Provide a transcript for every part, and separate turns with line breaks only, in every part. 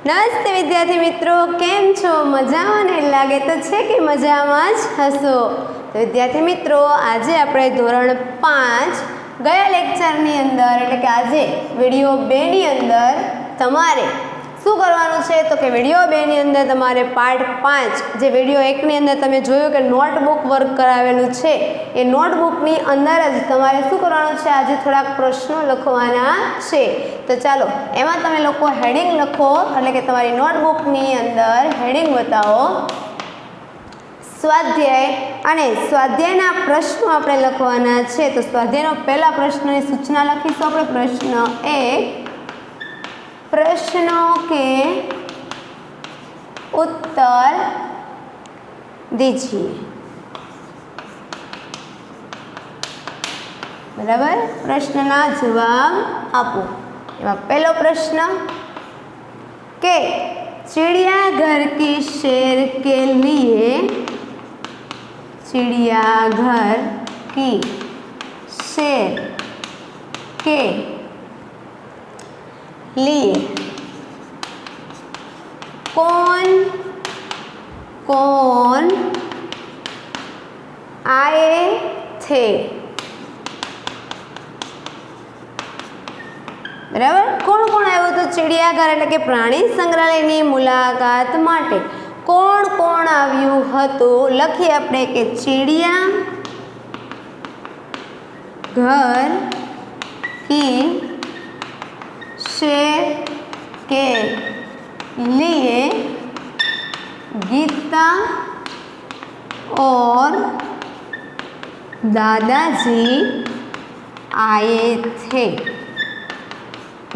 નમસ્તે વિદ્યાર્થી મિત્રો, કેમ છો? મજામાં ને? લાગે તો છે કે મજામાં જ હશો. તો વિદ્યાર્થી મિત્રો, આજે આપણે ધોરણ 5 ગયા લેક્ચરની અંદર એટલે કે આજે વિડીયો 2 ની અંદર તમારે શું કરવાનું છે તો કે વિડીયો 2 ની અંદર તમારે પાર્ટ 5 જે વિડીયો 1 ની અંદર તમે જોયું કે નોટબુક વર્ક કરાવેલું છે એ નોટબુકની અંદર જ તમારે શું કરવાનું છે, આજે થોડાક પ્રશ્નો લખવાના છે. તો ચાલો એમાં તમે લોકો હેડિંગ લખો, એટલે કે તમારી નોટબુકની અંદર હેડિંગ બતાવો સ્વાધ્યાય, અને સ્વાધ્યાયના પ્રશ્નો આપણે લખવાના છે. તો સ્વાધ્યાયનો પહેલા પ્રશ્નની સૂચના લખીશું આપણે. પ્રશ્ન 1, प्रश्नों के उत्तर दीजिए. बराबर, प्रश्नना जवाब आपो. एवं पहलो प्रश्न के चिड़ियाघर की शेर के लिए, चिड़ियाघर की शेर के लिए कौन कौन आए थे? बराबर, कोण कोण आव्યું હતું ચિડિયાઘર એટલે કે પ્રાણી સંગ્રહાલયની મુલાકાત માટે? કોણ કોણ આવ્યું હતું? લખીએ આપણે કે ચિડિયાઘર की शेर के लिए गीता और दादाजी आए थे.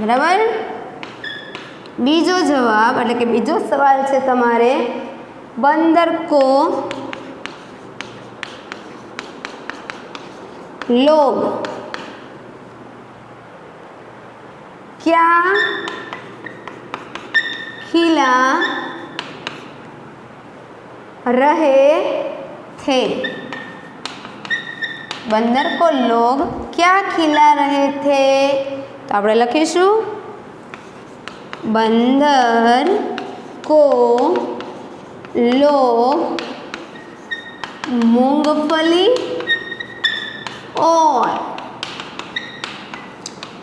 बराबर. बीजो जवाब એટલે કે બીજો સવાલ છે તમારે, बंदर को लोग क्या खिला रहे थे? बंदर को लोग क्या खिला रहे थे? तो આપણે લખીશું बंदर को लोग मूंगफली और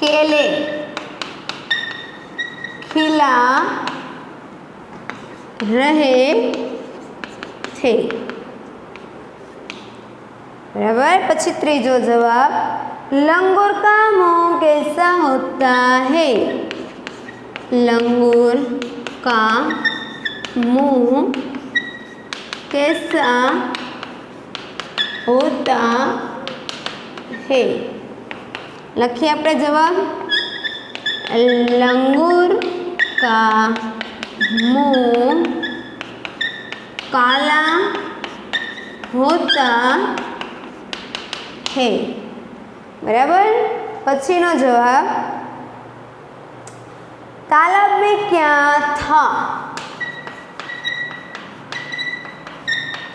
केले खिला रहे थे. बराबर. પછી ત્રીજો જવાબ, लंगूर का मुंह कैसा होता है? लंगूर का मुंह कैसा होता है? લખીએ આપણે જવાબ, लंगूर का मुंह काला होता है. बराबर. पछीनो जवाब, तालाब में क्या था?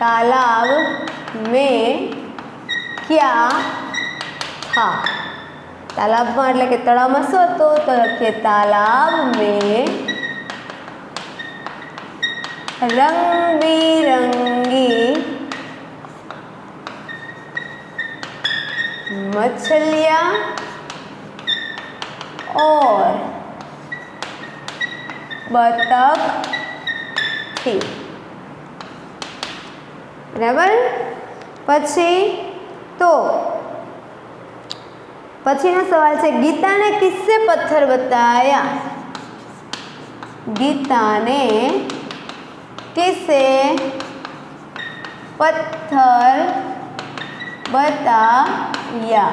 तालाब में क्या था? तालाबમાં એટલે કે તળાવમાં શું હતું? તો લખીએ તાલાબ में रंग-बिरंगी मछलियाँ और बतख थी. बराबर. પછી તો पछीनो सवाल है, गीता ने किससे पत्थर बताया? गीता ने किसे पत्थर बताया?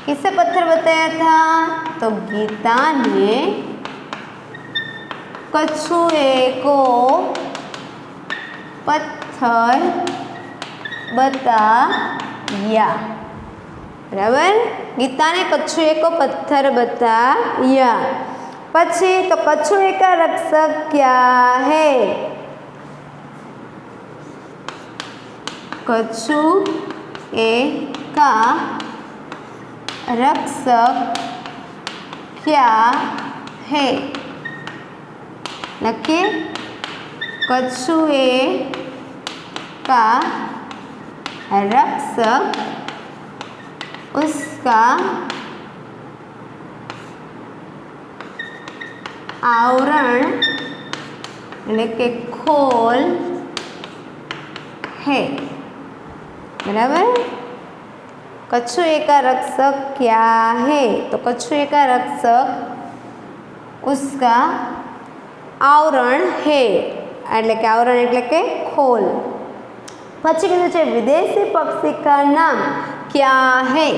किससे पत्थर बताया था? तो गीता ने कछुए को पत्थर बताया. बराबर. गीता ने कछुए को पत्थर बताया. पछी तो कछुए का रक्षक क्या है? कछुए का रक्षक क्या है? लखिए कछुए का रक्षक उसका आवरण એટલે કે खोल है। बराबर। कछुए का रक्षक क्या है? तो कछुए का रक्षक उसका आवरण है એટલે કે આવરણ એટલે કે खोल। પછી કીધું છે વિદેશી પક્ષી का नाम क्या है?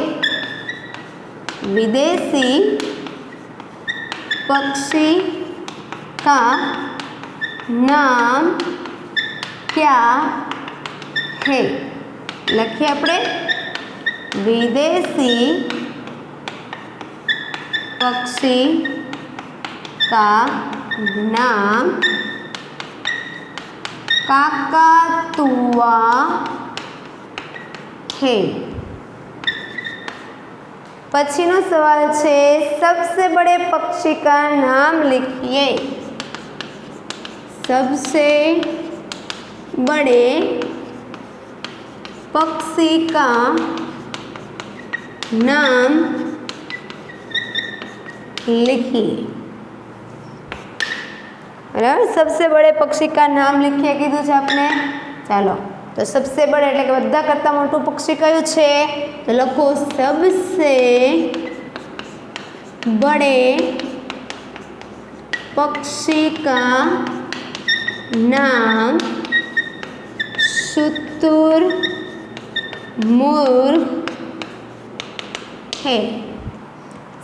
विदेशी पक्षी का नाम क्या है? लखिए अपने विदेशी पक्षी का नाम काकातुआ है। पछीनो सवाल है सबसे बड़े पक्षी का नाम लिखिए। सबसे बड़े पक्षी का नाम लिखिए। बराबर। सबसे बड़े पक्षी का नाम लिखिए कीधुं छे आपने। चलो तो सबसे बड़े એટલે કે બધા કરતા મોટું પક્ષી કયું છે? તો લખો सबसे बड़े पक्षी का नाम शुतुरमुर्ग है।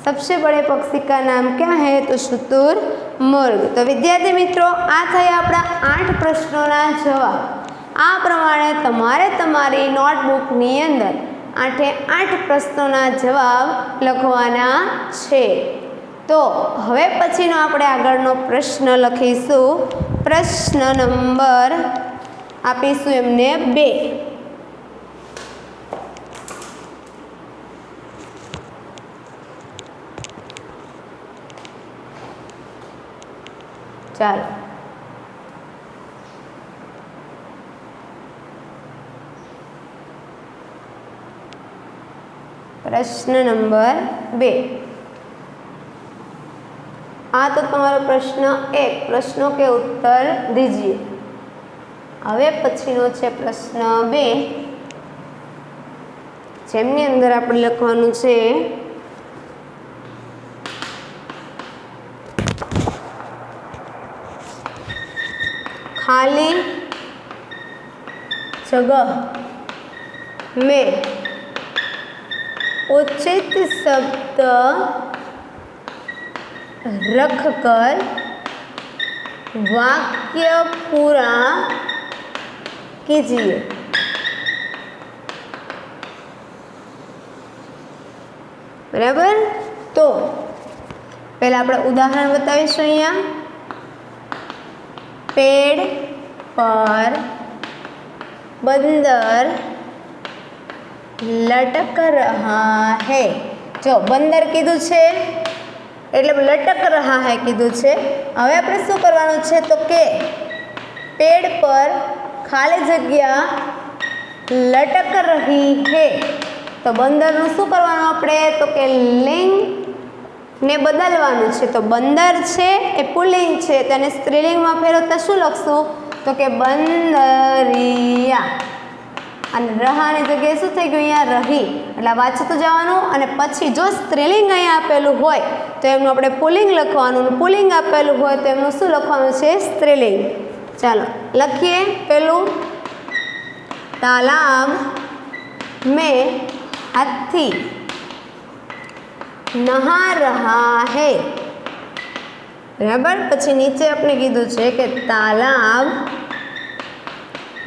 सबसे बड़े पक्षी का नाम क्या है? तो शुतुरमुर्ग। तो विद्यार्थी मित्रों आ थया आपણા 8 प्रश्नोना जवाब। आ प्रमाणे तमारे तमारी नोटबुकनी अंदर 8 प्रश्नोना जवाब लखवाना छे। तो हवे पछीनो आपणे आगळनो प्रश्न लखीशुं। प्रश्न नंबर आपीशुं एमने 2। चलो प्रश्न नंबर 2। आ तो तुम्हारा प्रश्न 1। प्रश्नों के उत्तर दीजिए। हवे पछीनो छे प्रश्न 2 जेमनी अंदर आपणे लखवानुं छे खाली जगह में उचित शब्द रखकर वाक्य पूरा कीजिए। बराबर। तो पहला આપણે ઉદાહરણ બતાવીશું। અહીંયા पेड़ पर बंदर लटक रहा है। जो बंदर कीधुं छे એટલે લટક रहा है कीधुं छे। હવે આપણે શું કરવાનું છે તો કે पेड़ पर खाली जग्या लटक रही है। तो बंदरનું શું કરવાનું આપણે તો કે લિંગ ने बदलवानुं छे। तो बंदर छे ए पुल्लिंग छे तो एने स्त्रीलिंगमां फेरवता शुं लखशुं तो के बंदरिया। अने रहानी जग्याए शुं थई गयुं अहींया रही એટલે वांचતું जवानुं અને પછી જો સ્ત્રીલિંગ અહીંયા આપેલું હોય તો એમનું આપણે પુલ્લિંગ લખવાનું અને પુલ્લિંગ આપેલું હોય તો એમનું શું લખવાનું છે સ્ત્રીલિંગ। ચાલો લખીએ। પેલું तालाब में हाथी नहा रहा है। बराबर। पछी नीचे आपने कीधुं छे कि तालाब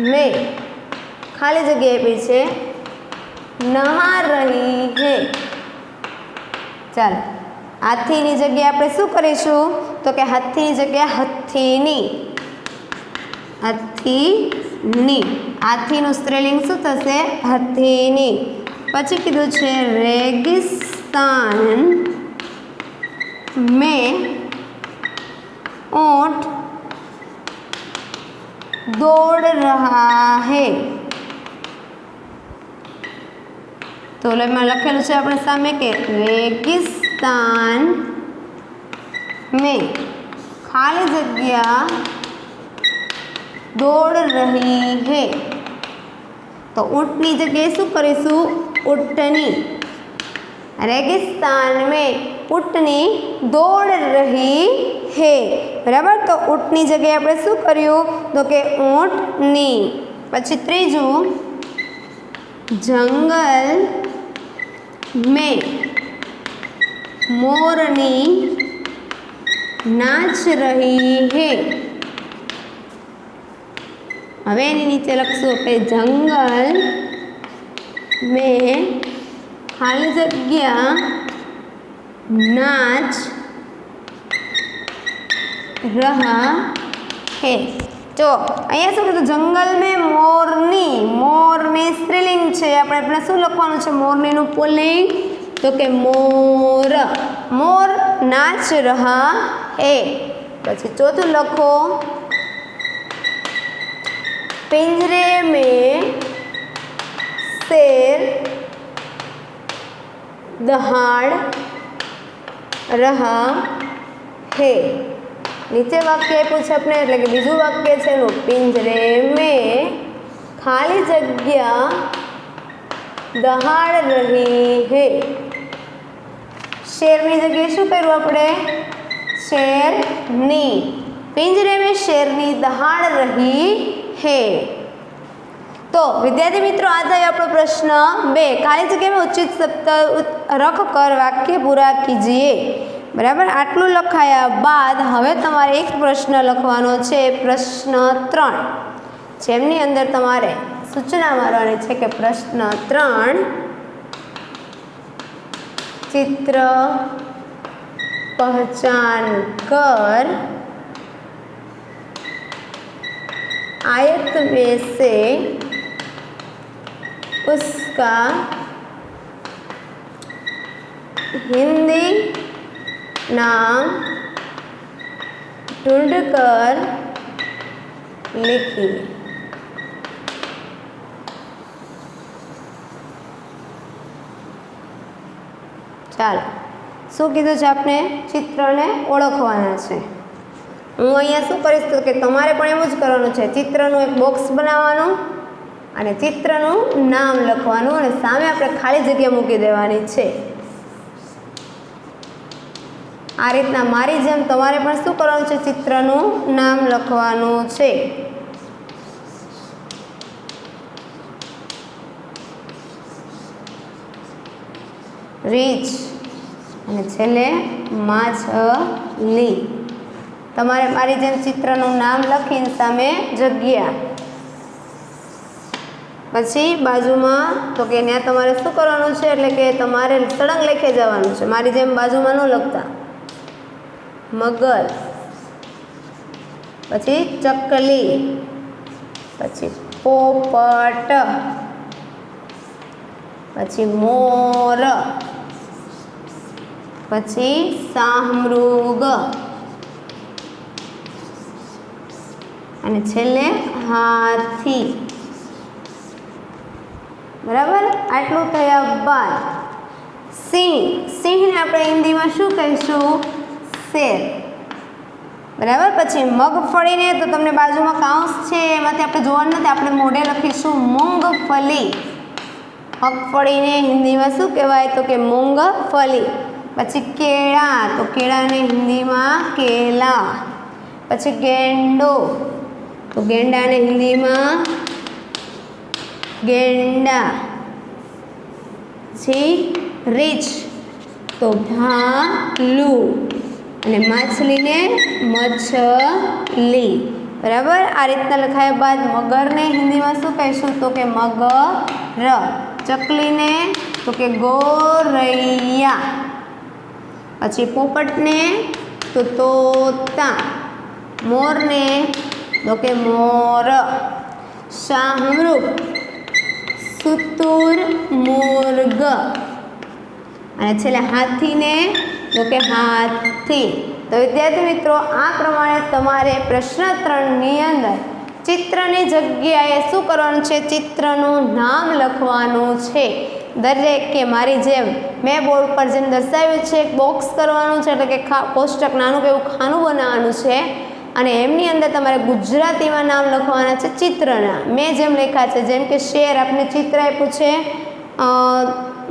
में खाली जगह पीछे नहा रही है। चल हाथीनी जगह आपणे शुं करीशुं तो कि हाथीनी जगह हथीनी। हथीनी हाथीनुं स्त्रीलिंग शुं थशे हथीनी। पछी कीधुं छे रेगिस्तान में ऊंट दौड़ रहा है। तो मैं लखेलू है अपने सामे के रेगिस्तान में खाली जगह दौड़ रही है। तो ऊँटनी जगह शू करीशू ऊँटनी। रेगिस्तान में ऊँटनी दौड़ रही है। बराबर। तो ऊँटनी जगह आपणे शू कर्युं तो के ऊँटनी। पछी त्रीजू जंगल में मोरनी नाच रही है। हवे एनी नीचे लखशो के जंगल में खाली जग्या नाच रहा है। तो अहींया शुं कीधुं जंगल में मोरनी। मोरनी स्त्रीलिंग छे। आपणे शुं लखवानुं छे मोरनीनुं पुल्लिंग तो के मोर। मोर नाच रहा है। पछी चौथुं लखो पिंजरे में शेर दहाड़ रहा है। नीचे वाक्य पूछे अपने એટલે કે બીજું વાક્ય છે એનું पिंजरे में खाली जग्या दहाड़ रही है। शेरनी जगह शू कर्युं आपणे शेरनी। पिंजरे में शेरनी दहाड़ रही है। तो विद्यार्थी मित्रों आ था आपणो प्रश्न 2 खाली जगह में उचित शब्द रख कर वाक्य पूरा कीजिए। बराबर। आटलू लखाया बाद हवे तमारे एक प्रश्न लखवानो छे प्रश्न 3 जेमनी अंदर तमारे सूचना मारवानी छे के प्रश्न 3 चित्र पहचान कर आयत में से उसका हिंदी नाम ढूंढकर लिखिए। ચાલો શું કીધું છે આપણે ચિત્રને ઓળખવાના છે। હું અહીંયા શું કરીશ તો કે તમારે પણ એવું જ કરવાનું છે। ચિત્રનું એક બોક્સ બનાવવાનું અને ચિત્રનું નામ લખવાનું અને સામે આપણે ખાલી જગ્યા મૂકી દેવાની છે। આ રીતના મારી જેમ તમારે પણ શું કરવાનું છે ચિત્રનું નામ લખવાનું છે। રીચ અને છેલ્લે માછલી। તમારે મારી જેમ ચિત્રનું નામ લખીને સામે જગ્યા પછી બાજુમાં તો કે ત્યાં તમારે શું કરવાનું છે એટલે કે તમારે સળંગ લખી જવાનું છે। મારી જેમ બાજુમાં ન લખતા। મગર પછી ચકલી પછી પોપટ પછી મોર પછી શાહમૃગ અને છેલ્લે હાથી। बराबर। आटलू थया बाद सिंह। सिंह ने आपणे हिंदी में शू कहीशुं शेर। बराबर। पछी मगफળી ने तो तमने बाजू में काउंस छे एमांथी आपणे जोवानुं नथी आपणे मोढे लखीशुं मूंगफली। मगफળી ने हिंदी में शू कहेवाय तो के मूंगफली। पछी केळा तो केळा ने हिंदी में केला। पछी गेंडो तो गेंडा ने हिंदी में गेंडा। રીછ तो भालू અને માછલી ને મછલી। बराबर। आ रीतना लखाया बाद मगर ने हिंदी में शू कहीशुं तो के मगर। चकली ने तो के गोरैया। पछी पोपट ने तो तोता। मोर ने तो के मोर। शाहमृग सुतुर मुर्ग અને છેલ્લે હાથી ને તો કે હાથી। तो विद्यार्थी मित्रों आ प्रमाणे तमारे प्रश्न 3 नी अंदर ચિત્રની જગ્યાએ શું કરવાનું છે? ચિત્રનું નામ લખવાનું છે. દરેક કે મારી જેમ મેં બોર્ડ પર જેમ દર્શાવ્યું છે બોક્સ કરવાનું છે, એટલે કે કોષ્ટક નાનું કે એવું ખાનું બનાવવાનું છે અને એમની અંદર તમારે ગુજરાતીમાં નામ લખવાના છે ચિત્રના. મેં જેમ લખ્યા છે, જેમ કે શેર આપણે ચિત્ર આપ્યું છે,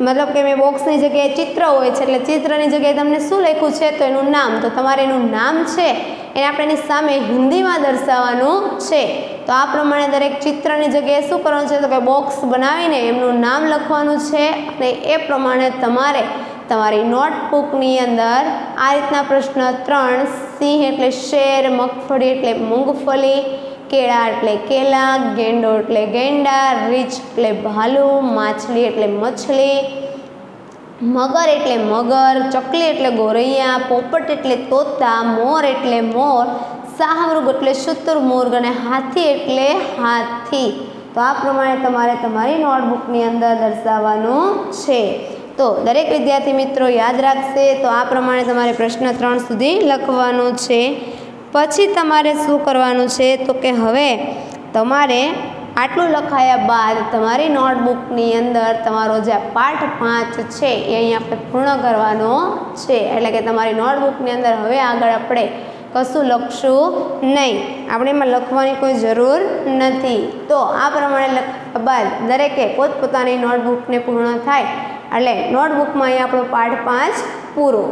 મતલબ કે મેં બોક્સની જગ્યાએ ચિત્ર હોય છે એટલે ચિત્રની જગ્યાએ તમને શું લખ્યું છે? તો એનું નામ. તો તમારે એનું નામ છે એને આપણે એની સામે હિન્દીમાં દર્શાવવાનું છે. તો આ પ્રમાણે દરેક ચિત્રની જગ્યાએ શું કરવાનું છે? તો કે બોક્સ બનાવીને એમનું નામ લખવાનું છે અને એ પ્રમાણે તમારે તમારી નોટબુકની અંદર આ રીતના પ્રશ્ન 3, સિંહ એટલે શેર, મગફળી એટલે મૂંગફળી, કેળા એટલે કેલા, ગેંડો એટલે ગેંડા, રીંછ એટલે ભાલું, માછલી એટલે મછલી, મગર એટલે મગર, ચકલી એટલે ગોરૈયા, પોપટ એટલે તોતા, મોર એટલે મોર, શાહમૃગ એટલે શુતુરમુર્ગ અને હાથી એટલે હાથી. તો આ પ્રમાણે તમારે તમારી નોટબુકની અંદર દર્શાવવાનું છે. તો દરેક વિદ્યાર્થી મિત્રો યાદ રાખશે. તો આ પ્રમાણે તમારે પ્રશ્ન 3 સુધી લખવાનું છે. પછી તમારે શું કરવાનું છે? તો કે હવે તમારે આટલું લખાયા બાદ તમારી નોટબુકની અંદર તમારો જે પાઠ 5 છે એ અહીં આપણે પૂર્ણ કરવાનો છે. એટલે કે તમારી નોટબુકની અંદર હવે આગળ આપણે કશું લખશું નહીં, આપણે એમાં લખવાની કોઈ જરૂર નથી. તો આ પ્રમાણે લખ્યા બાદ દરેકે પોતપોતાની નોટબુકને પૂર્ણ થાય એટલે નોટબુકમાં અહીં આપણો પાઠ 5 પૂરો.